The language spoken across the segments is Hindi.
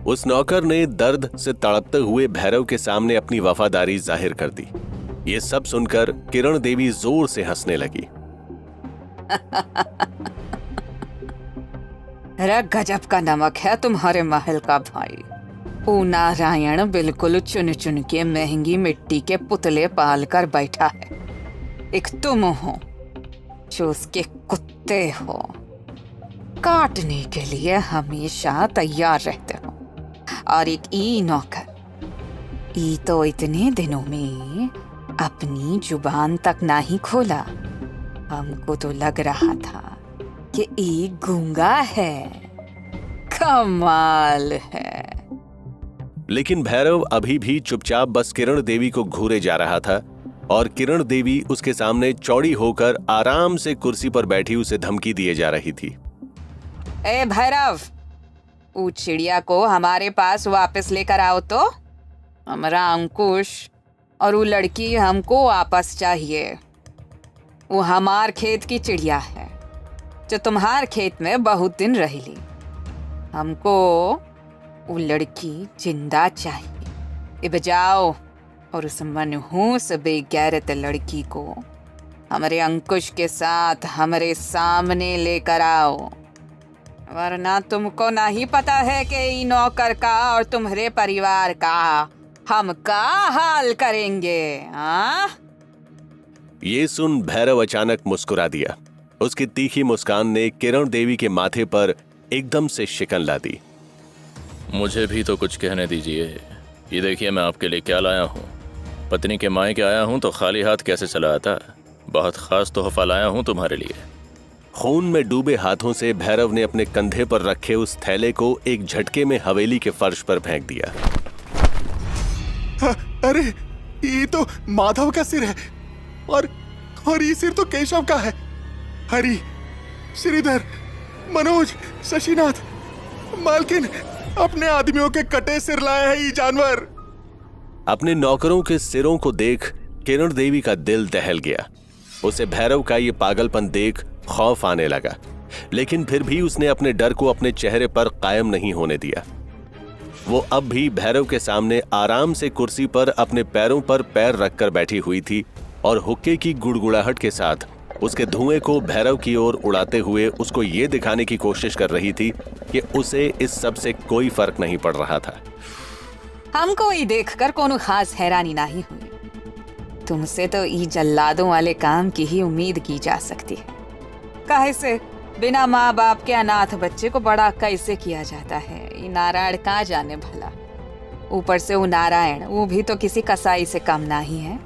उस नौकर ने दर्द से तड़पते हुए भैरव के सामने अपनी वफादारी जाहिर कर दी। ये सब सुनकर किरण देवी जोर से हंसने लगी। अरे गजब का नमक है तुम्हारे महल का भाई। ओ नारायण बिल्कुल चुन चुन के महंगी मिट्टी के पुतले पाल कर बैठा है। एक तुम हो जो उसके कुत्ते हो, काटने के लिए हमेशा तैयार रहते हो। और एक ई नौकर, ई तो इतने दिनों में अपनी जुबान तक नहीं खोला। हमको तो लग रहा था कि ई गूंगा है। कमाल है। लेकिन भैरव अभी भी चुपचाप बस किरण देवी को घूरे जा रहा था और किरण देवी उसके सामने चौड़ी होकर आराम से कुर्सी पर बैठी उसे धमकी दिए जा रही थी। ए भैरव, वो चिड़िया को हमारे पास वापस लेकर आओ तो। हमारा अंकुश और वो लड़की हमको वापस चाहिए। वो हमार खेत की चिड़िया है जो तुम्हार खेत में बहुत दिन रही। हमको वो लड़की जिंदा चाहिए। अब जाओ और उस मनहूस बेगैरत लड़की को हमारे अंकुश के साथ हमारे सामने लेकर आओ, वरना तुमको नहीं पता है कि ई नौकर का और तुम्हारे परिवार का हम का हाल करेंगे। हाँ? ये सुन भैरव अचानक मुस्कुरा दिया। उसकी तीखी मुस्कान ने किरण देवी के माथे पर एकदम से शिकन ला दी। मुझे भी तो कुछ कहने दीजिए। ये देखिए मैं आपके लिए क्या लाया हूँ। पत्नी के मायके आया हूँ तो खाली हाथ कैसे चला आता। बहुत खास तोहफा लाया हूँ तुम्हारे लिए। खून में डूबे हाथों से भैरव ने अपने कंधे पर रखे उस थैले को एक झटके में हवेली के फर्श पर फेंक दिया। अरे ये तो माधव का सिर है और ये सिर तो केशव का है। हरि, श्रीधर, मनोज, शशिनाथ, मालकिन, अपने आदमियों के कटे सिर लाया है ये जानवर। अपने नौकरों के सिरों को देख किरण देवी का दिल दहल गया। उसे भैरव का ये पागलपन देख खौफ आने लगा, लेकिन फिर भी उसने अपने डर को अपने चेहरे पर कायम नहीं होने दिया। वो अब भी भैरव के सामने आराम से कुर्सी पर अपने पैरों पर पैर रखकर बैठी हुई थी और हुक्के की गुड़गुड़ाहट के साथ उसके धुएं को भैरव की ओर उड़ाते हुए उसको ये दिखाने की कोशिश कर रही थी कि उसे इस सब से कोई फर्क नहीं पड़ रहा था। हमको ये देखकर कोनो खास हैरानी नहीं हुई। तुमसे तो ई जल्लादों वाले काम की ही उम्मीद की जा सकती है। काहे से बिना माँ बाप के अनाथ बच्चे को बड़ा कैसे किया जाता है, ये नारायण कहाँ जाने भला। ऊपर से वो नारायण, वो भी तो किसी कसाई से कम नहीं है।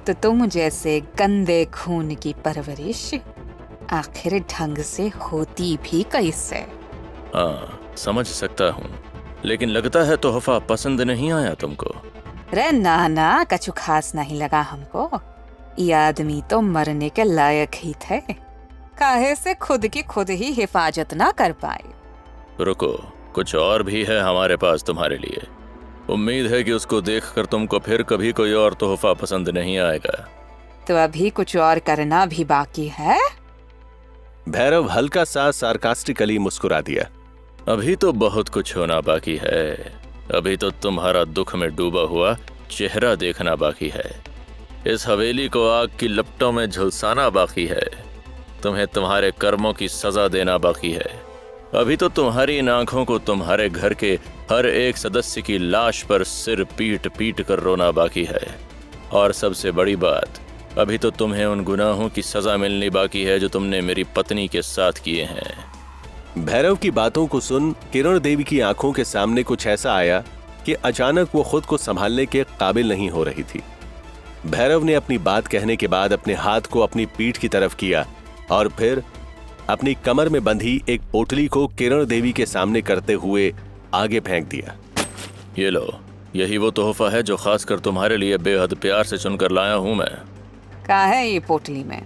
तो तुम जैसे गंदे खून की परवरिश आखिर ढंग से होती भी कैसे? हाँ, समझ सकता हूँ, लेकिन लगता है तोहफा पसंद नहीं आया तुमको। रे ना, कछु खास नहीं लगा हमको। ये आदमी तो मरने के लायक ही थे। काहे से खुद की खुद ही हिफाजत ना कर पाए। रुको, कुछ और भी है हमारे पास तुम्हारे लिए। उम्मीद है कि उसको देखकर तुमको फिर कभी कोई और तोहफा पसंद नहीं आएगा। तो अभी कुछ और करना भी बाकी है? भैरव हल्का सा सार्कास्टिकली मुस्कुरा दिया। अभी तो बहुत कुछ होना बाकी है। अभी तो तुम्हारा दुख में डूबा हुआ चेहरा देखना बाकी है। इस हवेली को आग की लपटों में झुलसाना बाकी है। तुम्हें तुम्हारे कर्मों की सजा देना बाकी है। अभी तो तुम्हारी इन आंखों को तुम्हारे घर के हर एक सदस्य की लाश पर सिर पीट पीट कर रोना बाकी है। और सबसे बड़ी बात, अभी तो तुम्हें उन गुनाहों की सजा मिलनी बाकी है जो तुमने मेरी पत्नी के साथ किए हैं। भैरव की बातों को सुन किरण देवी की आंखों के सामने कुछ ऐसा आया कि अचानक वो खुद को संभालने के काबिल नहीं हो रही थी। भैरव ने अपनी बात कहने के बाद अपने हाथ को अपनी पीठ की तरफ किया और फिर अपनी कमर में बंधी एक पोटली को किरण देवी के सामने करते हुए आगे फेंक दिया। ये लो, यही वो तोहफा है जो खासकर तुम्हारे लिए बेहद प्यार से चुनकर लाया हूँ मैं। क्या है ये पोटली में?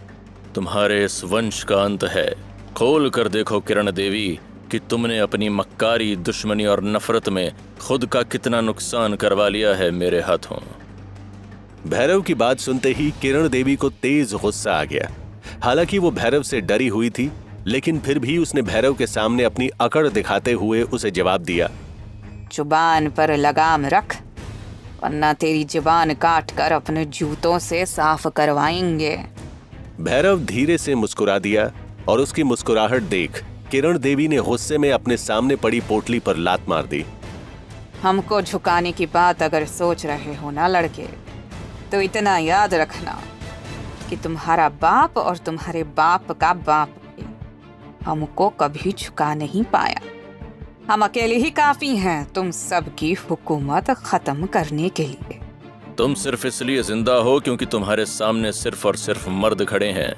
तुम्हारे इस वंश का अंत है। खोल कर देखो किरण देवी कि तुमने अपनी मक्कारी, दुश्मनी और नफरत में खुद का कितना नुकसान करवा लिया है मेरे हाथों। भैरव की बात सुनते ही किरण देवी को तेज गुस्सा आ गया। हालांकि वो भैरव से डरी हुई थी, लेकिन फिर भी उसने भैरव के सामने अपनी अकड़ दिखाते हुए उसे जवाब दिया। जुबान पर लगाम रख, वरना तेरी जुबान काट कर अपने जूतों से साफ करवाएंगे। भैरव धीरे से मुस्कुरा दिया और उसकी मुस्कुराहट देख किरण देवी ने गुस्से में अपने सामने पड़ी पोटली पर लात मार दी। हमको झुकाने की बात अगर सोच रहे हो ना लड़के, तो इतना याद रखना कि तुम्हारा बाप और तुम्हारे बाप का बाप भी हमको कभी झुका नहीं पाया। हम अकेले ही काफी हैं तुम सबकी हुकूमत खत्म करने के लिए। तुम सिर्फ इसलिए जिंदा हो क्योंकि तुम्हारे सामने सिर्फ और सिर्फ मर्द खड़े हैं,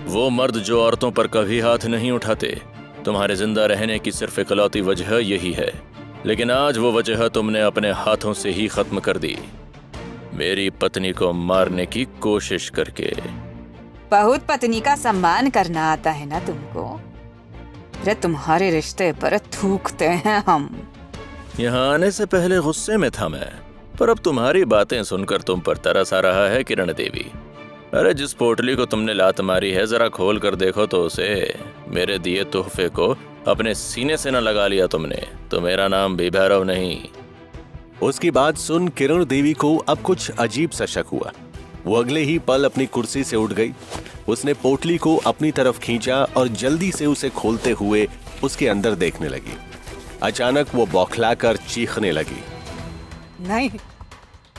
वो मर्द जो औरतों पर कभी हाथ नहीं उठाते। तुम्हारे जिंदा रहने की सिर्फ इकलौती वजह यही है, लेकिन आज वो वजह तुमने अपने हाथों से ही खत्म कर दी, मेरी पत्नी को मारने की कोशिश करके। बहुत पत्नी का सम्मान करना आता है ना तुमको? अरे तुम्हारे रिश्ते पर थूकते हैं हम। यहाँ आने से पहले गुस्से में था मैं, पर अब तुम्हारी बातें सुनकर तुम पर तरस आ रहा है किरण देवी। अरे जिस पोटली को तुमने लात मारी है जरा खोल कर देखो तो उसे। मेरे दिए तोहफे को अपने सीने से न लगा लिया तुमने तो मेरा नाम भी भैरव नहीं। उसकी बात सुन किरण देवी को अब कुछ अजीब सा शक हुआ। वो अगले ही पल अपनी कुर्सी से उठ गई। उसने पोटली को अपनी तरफ खींचा और जल्दी से उसे खोलते हुए उसके अंदर देखने लगी। अचानक वो बौखलाकर चीखने लगी। नहीं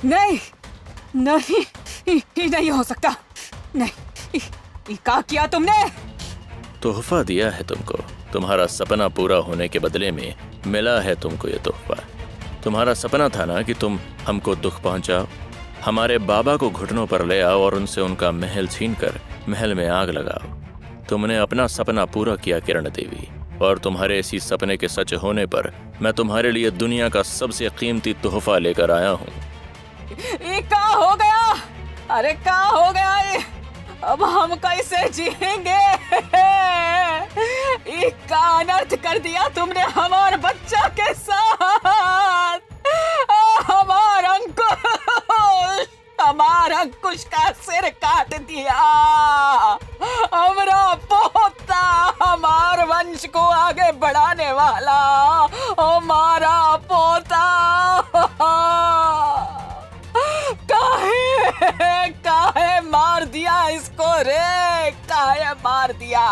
नहीं नहीं, ये नहीं हो सकता। नहीं, ये क्या किया तुमने? तोहफा दिया है तुमको, तुम्हारा सपना पूरा होने के बदले में मिला है तुमको ये तोहफा। तुम्हारा सपना था ना कि तुम हमको दुख पहुंचाओ, हमारे बाबा को घुटनों पर ले आओ और उनसे उनका महल छीन कर महल में आग लगाओ। तुमने अपना सपना पूरा किया किरण देवी, और तुम्हारे इसी सपने के सच होने पर मैं तुम्हारे लिए दुनिया का सबसे कीमती तोहफा लेकर आया हूँ। ये क्या हो गया? अरे क्या हो गया ये? अब हम कैसे जिएंगे? ये क्या अनर्थ कर दिया तुमने हमारे बच्चा के साथ? हमारा अंकुश का सिर काट दिया। हमारा पोता, हमारे वंश को आगे बढ़ाने वाला हमारा पोता। काहे मार दिया इसको रे? काहे मार दिया?